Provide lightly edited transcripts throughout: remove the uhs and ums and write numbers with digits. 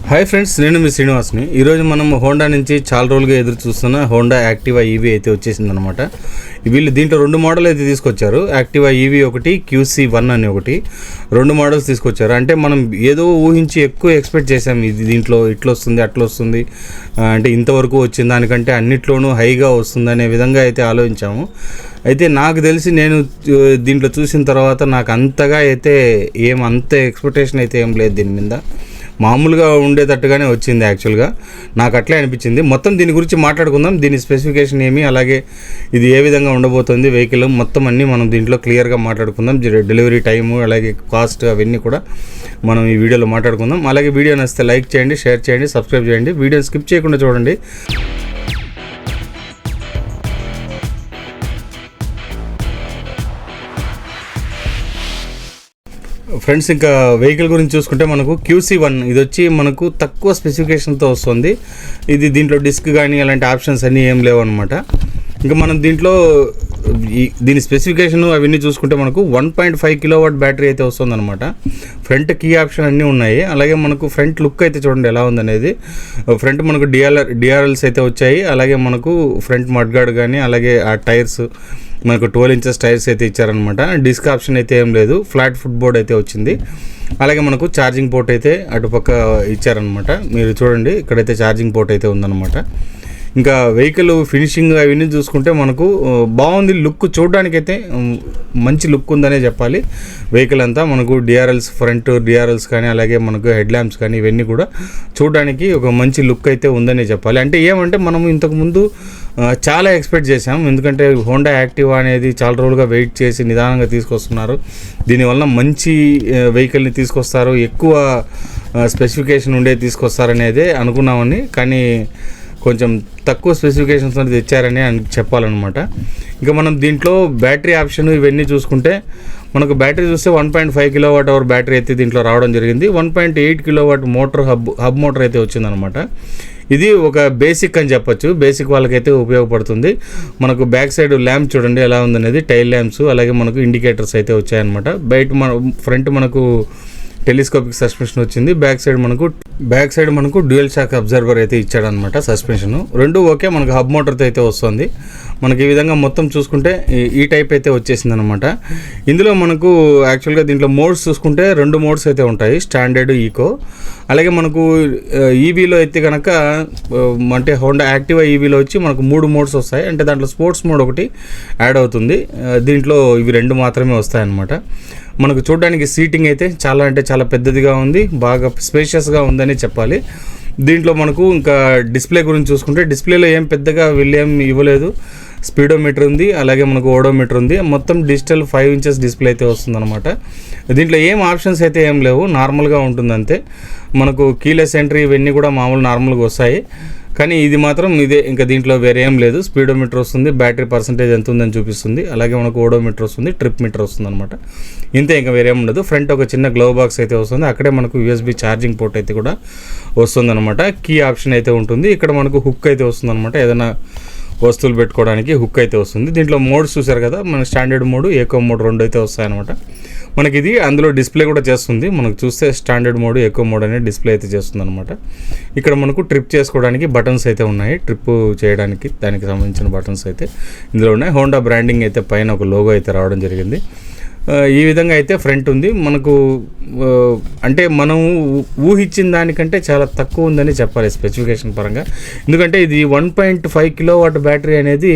Hi friends, నేను మీ శ్రీనివాస్ని. ఈరోజు మనం హోండా నుంచి చాలా రోజులుగా ఎదురు చూస్తున్న హోండా యాక్టివా ఈవీ అయితే వచ్చేసిందనమాట. వీళ్ళు దీంట్లో రెండు మోడల్ అయితే తీసుకొచ్చారు. యాక్టివా ఈవీ ఒకటి, QC1 అని ఒకటి, రెండు మోడల్స్ తీసుకొచ్చారు. అంటే మనం ఏదో ఊహించి ఎక్కువ ఎక్స్పెక్ట్ చేసాం, ఇది దీంట్లో ఇట్లా వస్తుంది అట్లా వస్తుంది, అంటే ఇంతవరకు వచ్చిన దానికంటే అన్నిట్లోనూ హైగా వస్తుంది అనే విధంగా అయితే ఆలోచించాము. అయితే నాకు తెలిసి నేను దీంట్లో చూసిన తర్వాత నాకు అంతగా అయితే అంత ఎక్స్పెక్టేషన్ అయితే ఏం లేదు. దీని మీద మామూలుగా ఉండేటట్టుగానే వచ్చింది. యాక్చువల్గా నాకు అట్లే అనిపించింది. మొత్తం దీని గురించి మాట్లాడుకుందాం. దీని స్పెసిఫికేషన్ ఏమి, అలాగే ఇది ఏ విధంగా ఉండబోతుంది, వెహికల్ మొత్తం అన్నీ మనం దీంట్లో క్లియర్గా మాట్లాడుకుందాం. డెలివరీ టైము, అలాగే కాస్ట్, అవన్నీ కూడా మనం ఈ వీడియోలో మాట్లాడుకుందాం. అలాగే వీడియో నచ్చితే లైక్ చేయండి, షేర్ చేయండి, సబ్స్క్రైబ్ చేయండి. వీడియోని స్కిప్ చేయకుండా చూడండి. ఫ్రెండ్స్, ఇంకా వెహికల్ గురించి చూసుకుంటే మనకు QC1 ఇది వచ్చి మనకు తక్కువ స్పెసిఫికేషన్తో వస్తుంది. ఇది దీంట్లో డిస్క్ కానీ అలాంటి ఆప్షన్స్ అన్నీ ఏం లేవు అనమాట. ఇంకా మనం దీంట్లో దీని స్పెసిఫికేషన్ అవన్నీ చూసుకుంటే మనకు 1.5 కిలోవాట్ బ్యాటరీ అయితే వస్తుందన్నమాట. ఫ్రంట్ కీ ఆప్షన్ అన్నీ ఉన్నాయి. అలాగే మనకు ఫ్రంట్ లుక్ అయితే చూడండి ఎలా ఉందనేది. ఫ్రంట్ మనకు డిఆర్ఎల్స్ అయితే వచ్చాయి. అలాగే మనకు ఫ్రంట్ మడ్గార్డ్ కానీ, అలాగే ఆ టైర్స్ మనకు 12 ఇంచెస్ టైర్స్ అయితే ఇచ్చారనమాట. డిస్క్ ఆప్షన్ అయితే ఏం లేదు. ఫ్లాట్ ఫుట్ బోర్డ్ అయితే వచ్చింది. అలాగే మనకు ఛార్జింగ్ పోర్ట్ అయితే అటుపక్క ఇచ్చారనమాట. మీరు చూడండి, ఇక్కడైతే ఛార్జింగ్ పోర్ట్ అయితే ఉందన్నమాట. ఇంకా వెహికల్ ఫినిషింగ్ అవన్నీ చూసుకుంటే మనకు బాగుంది. లుక్ చూడడానికైతే మంచి లుక్ ఉందనే చెప్పాలి. వెహికల్ అంతా మనకు డిఆర్ఎల్స్, ఫ్రంట్ డిఆర్ఎల్స్ కానీ, అలాగే మనకు హెడ్ ల్యాంప్స్ కానీ, ఇవన్నీ కూడా చూడడానికి ఒక మంచి లుక్ అయితే ఉందనే చెప్పాలి. అంటే ఏమంటే మనం ఇంతకుముందు చాలా ఎక్స్పెక్ట్ చేసాం. ఎందుకంటే హోండా యాక్టివా అనేది చాలా రోజులుగా వెయిట్ చేసి నిదానంగా తీసుకొస్తున్నారు. దీనివల్ల మంచి వెహికల్ని తీసుకొస్తారు, ఎక్కువ స్పెసిఫికేషన్ ఉండేది తీసుకొస్తారనేదే అనుకున్నామని. కానీ కొంచెం తక్కువ స్పెసిఫికేషన్స్ అనేది తెచ్చారని చెప్పాలన్నమాట. ఇంకా మనం దీంట్లో బ్యాటరీ ఆప్షన్ ఇవన్నీ చూసుకుంటే మనకు బ్యాటరీ చూస్తే 1.5 కిలోవాట్ అవర్ బ్యాటరీ అయితే దీంట్లో రావడం జరిగింది. 1.8 కిలోవాట్ మోటార్ హబ్ మోటార్ అయితే వచ్చిందనమాట. ఇది ఒక బేసిక్ అని చెప్పొచ్చు. బేసిక్ వాళ్ళకైతే ఉపయోగపడుతుంది. మనకు బ్యాక్ సైడ్ ల్యాంప్ చూడండి ఎలా ఉందనేది, టైల్ ల్యాంప్స్, అలాగే మనకు ఇండికేటర్స్ అయితే వచ్చాయన్నమాట. ఫ్రంట్ మనకు టెలిస్కోపిక్ సస్పెన్షన్ వచ్చింది. బ్యాక్ సైడ్ మనకు డ్యూయల్ షాక్ అబ్జర్వర్ అయితే ఇచ్చాడనమాట. సస్పెన్షన్ రెండు ఓకే. మనకు హబ్ మోటార్తో అయితే వస్తుంది. మనకి ఈ విధంగా మొత్తం చూసుకుంటే ఈ టైప్ అయితే వచ్చేసింది అనమాట. ఇందులో మనకు యాక్చువల్గా దీంట్లో మోడ్స్ చూసుకుంటే 2 మోడ్స్ అయితే ఉంటాయి, స్టాండర్డ్, ఈకో. అలాగే మనకు ఈవీలో అయితే కనుక, అంటే హోండా యాక్టివా ఈవీలో వచ్చి మనకు 3 మోడ్స్ వస్తాయి. అంటే దాంట్లో స్పోర్ట్స్ మోడ్ ఒకటి యాడ్ అవుతుంది. దీంట్లో ఇవి 2 మాత్రమే వస్తాయన్నమాట. మనకు చూడడానికి సీటింగ్ అయితే చాలా పెద్దదిగా ఉంది, బాగా స్పేషియస్గా ఉందని చెప్పాలి. దీంట్లో మనకు ఇంకా డిస్ప్లే గురించి చూసుకుంటే డిస్ప్లేలో ఏం పెద్దగా వీళ్ళేం ఇవ్వలేదు. స్పీడోమీటర్ ఉంది, అలాగే మనకు ఓడోమీటర్ ఉంది. మొత్తం డిజిటల్ 5 ఇంచెస్ డిస్ప్లే అయితే వస్తుందన్నమాట. దీంట్లో ఏం ఆప్షన్స్ అయితే ఏం లేవు, నార్మల్గా ఉంటుంది అంతే. మనకు కీలెస్ ఎంట్రీ ఇవన్నీ కూడా మామూలు నార్మల్గా వస్తాయి. కానీ ఇది మాత్రం ఇదే, ఇంకా దీంట్లో వేరే ఏం లేదు. స్పీడోమీటర్ వస్తుంది, బ్యాటరీ పర్సంటేజ్ ఎంత ఉందని చూపిస్తుంది, అలాగే మనకు ఓడోమీటర్ వస్తుంది, ట్రిప్ మీటర్ వస్తుంది అనమాట. ఇంతే, ఇంకా వేరే ఏం ఉండదు. ఫ్రంట్ ఒక చిన్న గ్లవ్ బాక్స్ అయితే వస్తుంది. అక్కడే మనకు USB ఛార్జింగ్ పోర్ట్ అయితే కూడా వస్తుంది అనమాట. కీ ఆప్షన్ అయితే ఉంటుంది. ఇక్కడ మనకు హుక్ అయితే వస్తుంది అనమాట. ఏదైనా వస్తువులు పెట్టుకోవడానికి హుక్ అయితే వస్తుంది. దీంట్లో మోడ్స్ చూసారు కదా, మన స్టాండర్డ్ మోడ్, ఎకో మోడ్ 2 అయితే వస్తాయన్నమాట. మనకి ఇది అందులో డిస్ప్లే కూడా చేస్తుంది. మనకు చూస్తే స్టాండర్డ్ మోడ్, ఎకో మోడ్ అనేది డిస్ప్లే అయితే చేస్తుంది అనమాట. ఇక్కడ మనకు ట్రిప్ చేసుకోవడానికి బటన్స్ అయితే ఉన్నాయి. ట్రిప్ చేయడానికి దానికి సంబంధించిన బటన్స్ అయితే ఇందులో ఉన్నాయి. హోండా బ్రాండింగ్ అయితే పైన ఒక లోగో అయితే రావడం జరిగింది. ఈ విధంగా అయితే ఫ్రంట్ ఉంది. మనకు అంటే మనం ఊహించిన దానికంటే చాలా తక్కువ ఉందని చెప్పాలి స్పెసిఫికేషన్ పరంగా. ఎందుకంటే ఇది 1.5 కిలోవాట్ బ్యాటరీ అనేది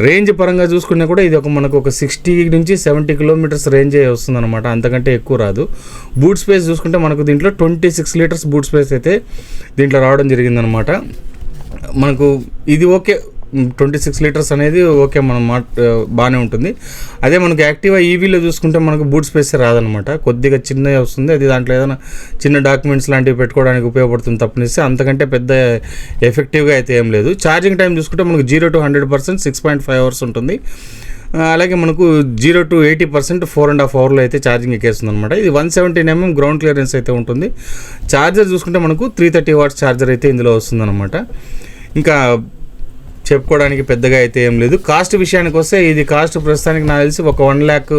రేంజ్ పరంగా చూసుకున్నా కూడా ఇది మనకు ఒక 60 నుంచి 70 కిలోమీటర్స్ రేంజ్ వస్తుందన్నమాట. అంతకంటే ఎక్కువ రాదు. బూట్ స్పేస్ చూసుకుంటే మనకు దీంట్లో 26 లీటర్స్ బూట్ స్పేస్ అయితే దీంట్లో రావడం జరిగిందనమాట. మనకు ఇది ఓకే, 26 లీటర్స్ అనేది ఓకే, మనం బాగానే ఉంటుంది. అదే మనకు యాక్టివా ఈవీలో చూసుకుంటే మనకు బూట్ స్పేస్ రాదనమాట. కొద్దిగా చిన్నగా వస్తుంది. అది దాంట్లో ఏదైనా చిన్న డాక్యుమెంట్స్ లాంటివి పెట్టుకోవడానికి ఉపయోగపడుతుంది తప్పనిస్తే, అంతకంటే పెద్ద ఎఫెక్టివ్గా అయితే ఏం లేదు. ఛార్జింగ్ టైం చూసుకుంటే మనకు 0 to 100% 6.5 అవర్స్ ఉంటుంది. అలాగే మనకు 0 to 80% 4.5 అవర్లో అయితే ఛార్జింగ్ ఎక్కేస్తుంది అనమాట. ఇది 117 mm గ్రౌండ్ క్లియరెన్స్ అయితే ఉంటుంది. ఛార్జర్ చూసుకుంటే మనకు 330 వాట్స్ ఛార్జర్ అయితే ఇందులో వస్తుందన్నమాట. ఇంకా చెప్పుకోవడానికి పెద్దగా అయితే ఏం లేదు. కాస్ట్ విషయానికి వస్తే ఇది కాస్ట్ ప్రస్తుతానికి నాకు తెలిసి ఒక 1 lakh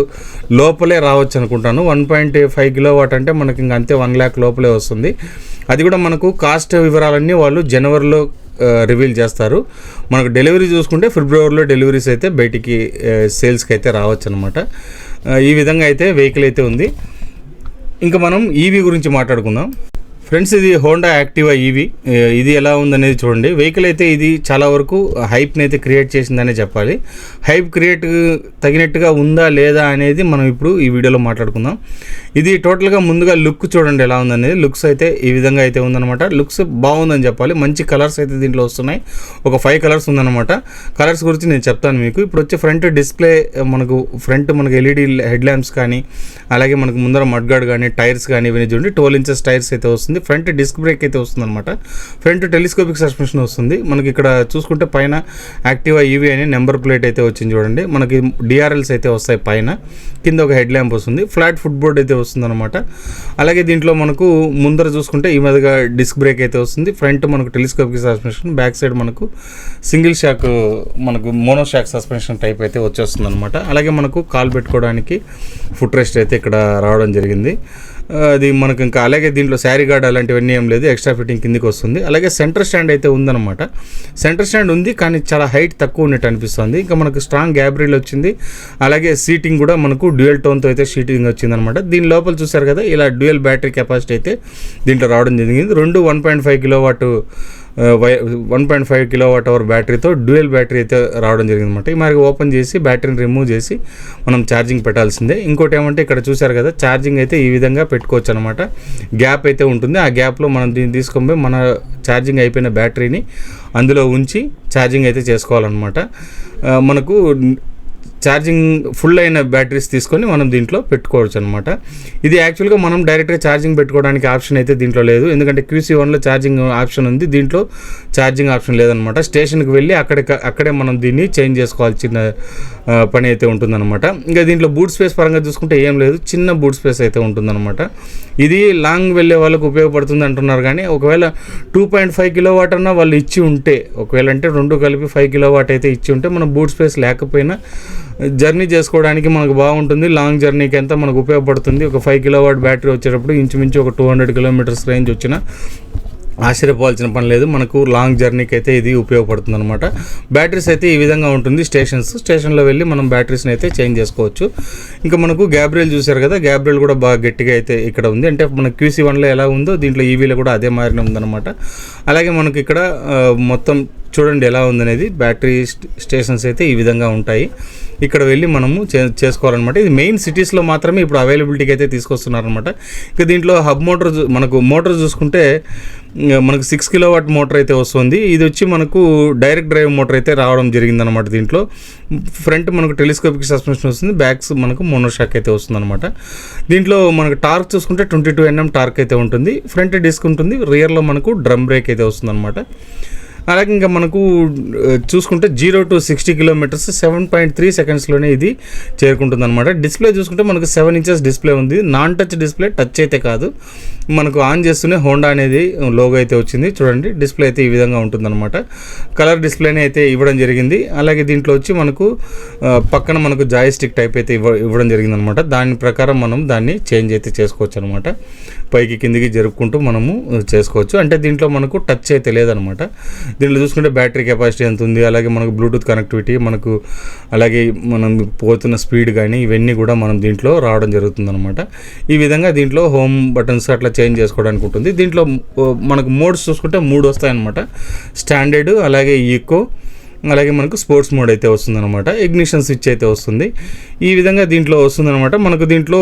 లోపలే రావచ్చు అనుకుంటాను. 1.5 కిలోవాట్ అంటే మనకి ఇంకా అంతే 1 lakh లోపలే వస్తుంది. అది కూడా మనకు కాస్ట్ వివరాలన్నీ వాళ్ళు జనవరిలో రివీల్ చేస్తారు. మనకు డెలివరీ చూసుకుంటే ఫిబ్రవరిలో డెలివరీస్ అయితే బయటికి సేల్స్కి అయితే రావచ్చు అనమాట. ఈ విధంగా అయితే వెహికల్ అయితే ఉంది. ఇంకా మనం ఈవీ గురించి మాట్లాడుకుందాం ఫ్రెండ్స్. ఇది హోండా యాక్టివా ఈవీ. ఇది ఎలా ఉందనేది చూడండి. వెహికల్ అయితే ఇది చాలా వరకు హైప్ని అయితే క్రియేట్ చేసిందనే చెప్పాలి. హైప్ క్రియేట్ తగినట్టుగా ఉందా లేదా అనేది మనం ఇప్పుడు ఈ వీడియోలో మాట్లాడుకుందాం. ఇది టోటల్గా ముందుగా లుక్ చూడండి ఎలా ఉందనేది. లుక్స్ అయితే ఈ విధంగా అయితే ఉందన్నమాట. లుక్స్ బాగుందని చెప్పాలి. మంచి కలర్స్ అయితే దీంట్లో వస్తున్నాయి. ఒక 5 కలర్స్ ఉందన్నమాట. కలర్స్ గురించి నేను చెప్తాను మీకు. ఇప్పుడు వచ్చే ఫ్రంట్ డిస్ప్లే మనకు ఎల్ఈడి హెడ్ ల్యాంప్స్ కానీ, అలాగే మనకు ముందర మడ్గార్డ్ కానీ, టైర్స్ కానీ ఇవన్నీ చూడండి. 12 inches టైర్స్ అయితే వస్తుంది. ఫ్రంట్ డిస్క్ బ్రేక్ అయితే వస్తుంది అనమాట. ఫ్రంట్ టెలిస్కోపిక్ సస్పెన్షన్ వస్తుంది. మనకి ఇక్కడ చూసుకుంటే పైన యాక్టివా ఈవీ అని నెంబర్ ప్లేట్ అయితే వచ్చింది చూడండి. మనకి డిఆర్ఎల్స్ అయితే వస్తాయి పైన. కింద ఒక హెడ్ ల్యాంప్ వస్తుంది. ఫ్లాట్ ఫుట్ బోర్డ్ అయితే వస్తుంది అనమాట. అలాగే దీంట్లో మనకు ముందర చూసుకుంటే ఈ మీదగా డిస్క్ బ్రేక్ అయితే వస్తుంది. ఫ్రంట్ మనకు టెలిస్కోపిక్ సస్పెన్షన్, బ్యాక్ సైడ్ మనకు సింగిల్ షాక్, మనకు మోనో షాక్ సస్పెన్షన్ టైప్ అయితే వచ్చేస్తుంది అనమాట. అలాగే మనకు కాల్ పెట్టుకోవడానికి ఫుట్ రెస్ట్ అయితే ఇక్కడ రావడం జరిగింది. అది మనకు ఇంకా అలాగే దీంట్లో శారీ గార్డ్ అలాంటివన్నీ ఏం లేదు. ఎక్స్ట్రా ఫిట్టింగ్ కిందికి వస్తుంది. అలాగే సెంటర్ స్టాండ్ అయితే ఉందన్నమాట. సెంటర్ స్టాండ్ ఉంది కానీ చాలా హైట్ తక్కువ ఉన్నట్టు అనిపిస్తుంది. ఇంకా మనకు స్ట్రాంగ్ గ్యాబ్రీల్ వచ్చింది. అలాగే సీటింగ్ కూడా మనకు డ్యూయల్ టోన్తో అయితే సీటింగ్ వచ్చిందనమాట. దీని లోపల చూసారు కదా ఇలా డ్యూయల్ బ్యాటరీ కెపాసిటీ అయితే దీంట్లో రావడం జరిగింది. రెండు 1.5 కిలోవాట్ అవర్ బ్యాటరీతో డ్యూయల్ బ్యాటరీ అయితే రావడం జరిగింది అనమాట. ఈ మరి ఓపెన్ చేసి బ్యాటరీని రిమూవ్ చేసి మనం ఛార్జింగ్ పెట్టాల్సిందే. ఇంకోటి ఏమంటే ఇక్కడ చూసారు కదా ఛార్జింగ్ అయితే ఈ విధంగా పెట్టుకోవచ్చు అనమాట. గ్యాప్ అయితే ఉంటుంది. ఆ గ్యాప్లో మనం దీన్ని తీసుకొని మన ఛార్జింగ్ అయిపోయిన బ్యాటరీని అందులో ఉంచి ఛార్జింగ్ అయితే చేసుకోవాలన్నమాట. మనకు ఛార్జింగ్ ఫుల్ అయిన బ్యాటరీస్ తీసుకొని మనం దీంట్లో పెట్టుకోవచ్చు అనమాట. ఇది యాక్చువల్గా మనం డైరెక్ట్గా ఛార్జింగ్ పెట్టుకోవడానికి ఆప్షన్ అయితే దీంట్లో లేదు. ఎందుకంటే QC1లో ఛార్జింగ్ ఆప్షన్ ఉంది. దీంట్లో ఛార్జింగ్ ఆప్షన్ లేదనమాట. స్టేషన్కి వెళ్ళి అక్కడే మనం దీన్ని చేంజ్ చేసుకోవాల్సిన పని అయితే ఉంటుందన్నమాట. ఇంకా దీంట్లో బూట్ స్పేస్ పరంగా చూసుకుంటే ఏం లేదు. చిన్న బూట్ స్పేస్ అయితే ఉంటుందన్నమాట. ఇది లాంగ్ వెళ్ళే వాళ్ళకు ఉపయోగపడుతుంది అంటున్నారు. కానీ ఒకవేళ 2.5 కిలోవాట్ అన్నా వాళ్ళు ఇచ్చి ఉంటే, ఒకవేళ అంటే రెండు కలిపి 5 కిలోవాట్ అయితే ఇచ్చి ఉంటే మనం బూట్ స్పేస్ లేకపోయినా జర్నీ చేసుకోవడానికి మనకు బాగుంటుంది. లాంగ్ జర్నీకి అంతా మనకు ఉపయోగపడుతుంది. ఒక 5 కిలోవాట్ బ్యాటరీ వచ్చేటప్పుడు ఇంచుమించు ఒక 200 కిలోమీటర్స్ రేంజ్ వచ్చిన ఆశ్చర్యపోవాల్సిన పని లేదు. మనకు లాంగ్ జర్నీకి అయితే ఇది ఉపయోగపడుతుంది అనమాట. బ్యాటరీస్ అయితే ఈ విధంగా ఉంటుంది. స్టేషన్లో వెళ్ళి మనం బ్యాటరీస్ని అయితే చేంజ్ చేసుకోవచ్చు. ఇంకా మనకు గ్యాబ్రియల్ చూసారు కదా, గ్యాబ్రియల్ కూడా బాగా గట్టిగా అయితే ఇక్కడ ఉంది. అంటే మన QC1లో ఎలా ఉందో దీంట్లో ఈవీలో కూడా అదే మారిన ఉందన్నమాట. అలాగే మనకు ఇక్కడ మొత్తం చూడండి ఎలా ఉందనేది. బ్యాటరీ స్టేషన్స్ అయితే ఈ విధంగా ఉంటాయి. ఇక్కడ వెళ్ళి మనము చేసుకోవాలన్నమాట. ఇది మెయిన్ సిటీస్లో మాత్రమే ఇప్పుడు అవైలబిలిటీకి అయితే తీసుకొస్తున్నారనమాట. ఇంకా దీంట్లో హబ్ మోటార్ మనకు మోటార్ చూసుకుంటే మనకు 6 కిలోవాట్ మోటార్ అయితే వస్తుంది. ఇది వచ్చి మనకు డైరెక్ట్ డ్రైవ్ మోటార్ అయితే రావడం జరిగిందనమాట. దీంట్లో ఫ్రంట్ మనకు టెలిస్కోపిక్ సస్పెన్షన్ వస్తుంది. బ్యాక్స్ మనకు మోనోషాక్ అయితే వస్తుంది అనమాట. దీంట్లో మనకు టార్క్ చూసుకుంటే 22 Nm టార్క్ అయితే ఉంటుంది. ఫ్రంట్ డిస్క్ ఉంటుంది. రియర్లో మనకు డ్రమ్ బ్రేక్ అయితే వస్తుంది అనమాట. అలాగే ఇంకా మనకు చూసుకుంటే 0 to 60 కిలోమీటర్స్ 7.3 సెకండ్స్లోనే ఇది చేరుకుంటుంది అనమాట. డిస్ప్లే చూసుకుంటే మనకు 7 inches డిస్ప్లే ఉంది. నాన్ టచ్ డిస్ప్లే, టచ్ అయితే కాదు. మనకు ఆన్ చేస్తూనే హోండా అనేది లోగో అయితే వచ్చింది చూడండి. డిస్ప్లే అయితే ఈ విధంగా ఉంటుందన్నమాట. కలర్ డిస్ప్లేనే అయితే ఇవ్వడం జరిగింది. అలాగే దీంట్లో వచ్చి మనకు పక్కన మనకు జాయిస్టిక్ టైప్ అయితే ఇవ్వడం జరిగింది అనమాట. దాని ప్రకారం మనం దాన్ని చేంజ్ అయితే చేసుకోవచ్చు అనమాట. పైకి కిందికి జరుపుకుంటూ మనము చేసుకోవచ్చు. అంటే దీంట్లో మనకు టచ్ అయితే లేదనమాట. దీంట్లో చూసుకుంటే బ్యాటరీ కెపాసిటీ ఎంత ఉంది, అలాగే మనకు బ్లూటూత్ కనెక్టివిటీ, మనకు అలాగే మనం పోతున్న స్పీడ్ కానీ ఇవన్నీ కూడా మనం దీంట్లో రావడం జరుగుతుందన్నమాట. ఈ విధంగా దీంట్లో హోమ్ బటన్స్ అట్లా చేంజ్ చేసుకోవడానికి ఉంటుంది. దీంట్లో మనకు మోడ్స్ చూసుకుంటే 3 వస్తాయన్నమాట. స్టాండర్డ్, అలాగే ఈకో, అలాగే మనకు స్పోర్ట్స్ మోడ్ అయితే వస్తుందన్నమాట. ఇగ్నిషన్ స్విచ్ అయితే వస్తుంది. ఈ విధంగా దీంట్లో వస్తుందన్నమాట. మనకు దీంట్లో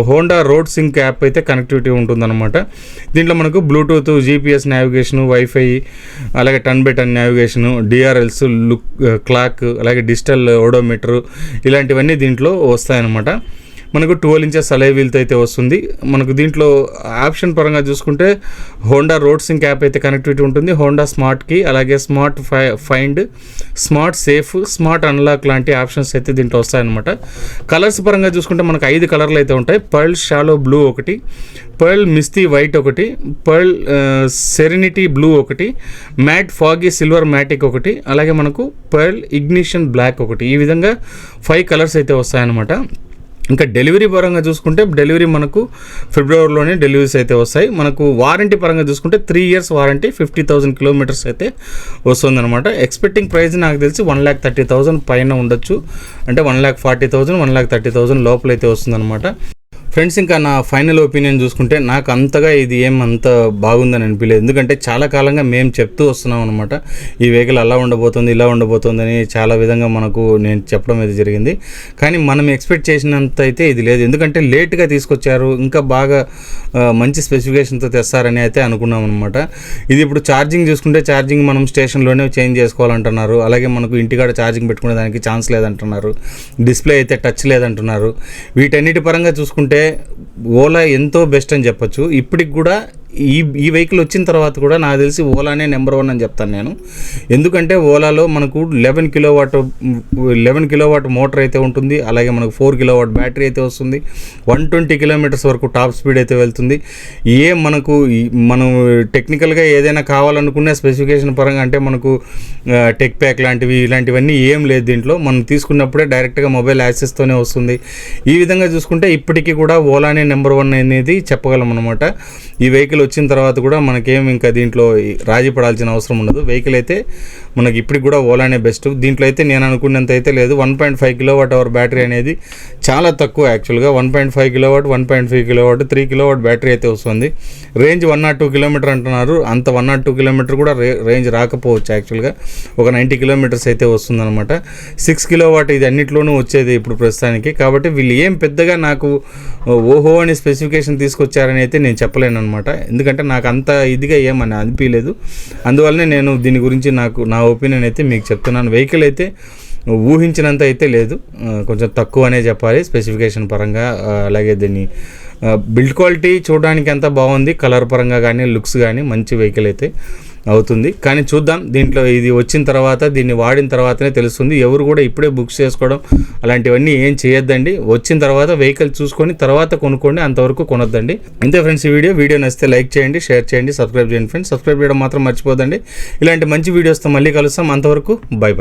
హోండా రోడ్ సింక్ యాప్ అయితే కనెక్టివిటీ ఉంటుందన్నమాట. దీంట్లో మనకు బ్లూటూత్, GPS నావిగేషను, వైఫై, అలాగే turn by turn navigation, DRLs, clock, అలాగే డిజిటల్ ఓడోమీటరు ఇలాంటివన్నీ దీంట్లో వస్తాయన్నమాట. మనకు 12 ఇంచెస్ అలై వీల్తో అయితే వస్తుంది. మనకు దీంట్లో ఆప్షన్ పరంగా చూసుకుంటే హోండా రోడ్ సింక్ యాప్ అయితే కనెక్టివిటీ ఉంటుంది, హోండా స్మార్ట్ కీ, అలాగే smart find, smart safe, smart unlock లాంటి ఆప్షన్స్ అయితే దీంట్లో వస్తాయన్నమాట. కలర్స్ పరంగా చూసుకుంటే మనకు 5 కలర్లు అయితే ఉంటాయి. పర్ల్ షాలో బ్లూ ఒకటి, పర్ల్ మిస్టీ వైట్ ఒకటి, పర్ల్ సెరెనిటీ బ్లూ ఒకటి, మ్యాట్ ఫాగీ సిల్వర్ మ్యాటిక్ ఒకటి, అలాగే మనకు పర్ల్ ఇగ్నిషన్ బ్లాక్ ఒకటి. ఈ విధంగా 5 కలర్స్ అయితే వస్తాయన్నమాట. ఇంకా డెలివరీ పరంగా చూసుకుంటే డెలివరీ మనకు ఫిబ్రవరిలోనే డెలివరీస్ అయితే వస్తాయి. మనకు వారంటీ పరంగా చూసుకుంటే 3 years వారంటీ, 50,000 kilometers అయితే వస్తుందన్నమాట. ఎక్స్పెక్టింగ్ ప్రైస్ నాకు తెలిసి 1,30,000 పైన ఉండొచ్చు, అంటే 1,40,000 1,30,000 లోపల అయితే వస్తుందన్నమాట. ఫ్రెండ్స్, ఇంకా నా ఫైనల్ ఒపీనియన్ చూసుకుంటే నాకు అంతగా ఇది అంత బాగుందని అనిపించలేదు. ఎందుకంటే చాలా కాలంగా మేము చెప్తూ వస్తున్నాం అనమాట, ఈ వెహికల్ అలా ఉండబోతుంది ఇలా ఉండబోతుంది అని చాలా విధంగా మనకు నేను చెప్పడం అయితే జరిగింది. కానీ మనం ఎక్స్పెక్ట్ చేసినంత అయితే ఇది లేదు. ఎందుకంటే లేట్గా తీసుకొచ్చారు, ఇంకా బాగా మంచి స్పెసిఫికేషన్తో తెస్తారని అయితే అనుకున్నాం అనమాట. ఇది ఇప్పుడు ఛార్జింగ్ చూసుకుంటే ఛార్జింగ్ మనం స్టేషన్లోనే చేంజ్ చేసుకోవాలంటున్నారు. అలాగే మనకు ఇంటికాడ ఛార్జింగ్ పెట్టుకునే దానికి ఛాన్స్ లేదంటున్నారు. డిస్ప్లే అయితే టచ్ లేదంటున్నారు. వీటన్నిటి పరంగా చూసుకుంటే ఓలా ఎంతో బెస్ట్ అని చెప్పొచ్చు. ఇప్పటికి కూడా ఈ వెహికల్ వచ్చిన తర్వాత కూడా నాకు తెలిసి ఓలానే నెంబర్ 1 అని చెప్తాను నేను. ఎందుకంటే ఓలాలో మనకు 11 కిలోవాట్ మోటార్ అయితే ఉంటుంది, అలాగే మనకు 4 kilowatt బ్యాటరీ అయితే వస్తుంది, 120 kilometers వరకు టాప్ స్పీడ్ అయితే వెళ్తుంది. మనం టెక్నికల్గా ఏదైనా కావాలనుకునే స్పెసిఫికేషన్ పరంగా అంటే మనకు టెక్ ప్యాక్ ఇలాంటివన్నీ ఏం లేదు దీంట్లో. మనం తీసుకున్నప్పుడే డైరెక్ట్గా మొబైల్ యాక్సెస్తోనే వస్తుంది. ఈ విధంగా చూసుకుంటే ఇప్పటికీ కూడా ఓలానే నెంబర్ 1 అనేది చెప్పగలం అనమాట. ఈ వెహికల్ వచ్చిన తర్వాత కూడా మనకేం ఇంకా దీంట్లో రాజీ పడాల్సిన అవసరం ఉండదు. వెహికల్ అయితే మనకి ఇప్పటికి కూడా ఓలానే బెస్ట్. దీంట్లో అయితే నేను అనుకున్నంత అయితే లేదు. 1.5 kilowatt బ్యాటరీ అనేది చాలా తక్కువ యాక్చువల్గా. 1.5 kilowatt, 1.5 kilowatt, 3 kilowatt బ్యాటరీ అయితే వస్తుంది. రేంజ్ 102 kilometers అంటున్నారు. అంత 102 kilometers కూడా రేంజ్ రాకపోవచ్చు యాక్చువల్గా. ఒక 90 kilometers అయితే వస్తుందన్నమాట. 6 kilowatt ఇది అన్నిట్లోనూ వచ్చేది ఇప్పుడు ప్రస్తుతానికి. కాబట్టి వీళ్ళు ఏం పెద్దగా నాకు ఓహో అని స్పెసిఫికేషన్ తీసుకొచ్చారని అయితే నేను చెప్పలేను అనమాట. ఎందుకంటే నాకు అంత ఇదిగా ఏమని అనిపించలేదు. అందువల్లనే నేను దీని గురించి నా ఒపీనియన్ అయితే మీకు చెప్తున్నాను. వెహికల్ అయితే ఊహించినంత అయితే లేదు, కొంచెం తక్కువనే చెప్పాలి స్పెసిఫికేషన్ పరంగా. అలాగే దీన్ని బిల్డ్ క్వాలిటీ చూడడానికి అంతా బాగుంది, కలర్ పరంగా కానీ లుక్స్ కానీ మంచి వెహికల్ అయితే అవుతుంది. కానీ చూద్దాం, దీంట్లో ఇది వచ్చిన తర్వాత దీన్ని వాడిన తర్వాతనే తెలుస్తుంది. ఎవరు కూడా ఇప్పుడే బుక్ చేసుకోవడం అలాంటివన్నీ ఏం చేయొద్దండి. వచ్చిన తర్వాత వెహికల్ చూసుకొని తర్వాత కొనుక్కోండి, అంతవరకు కొనొద్దండి. అంతే ఫ్రెండ్స్, ఈ వీడియో నచ్చితే లైక్ చేయండి, షేర్ చేయండి, సబ్స్క్రైబ్ చేయండి ఫ్రెండ్స్. సబ్స్క్రైబ్ చేయడం మాత్రం మర్చిపోదండి. ఇలాంటి మంచి వీడియోస్తో మళ్ళీ కలుస్తాం. అంతవరకు బై.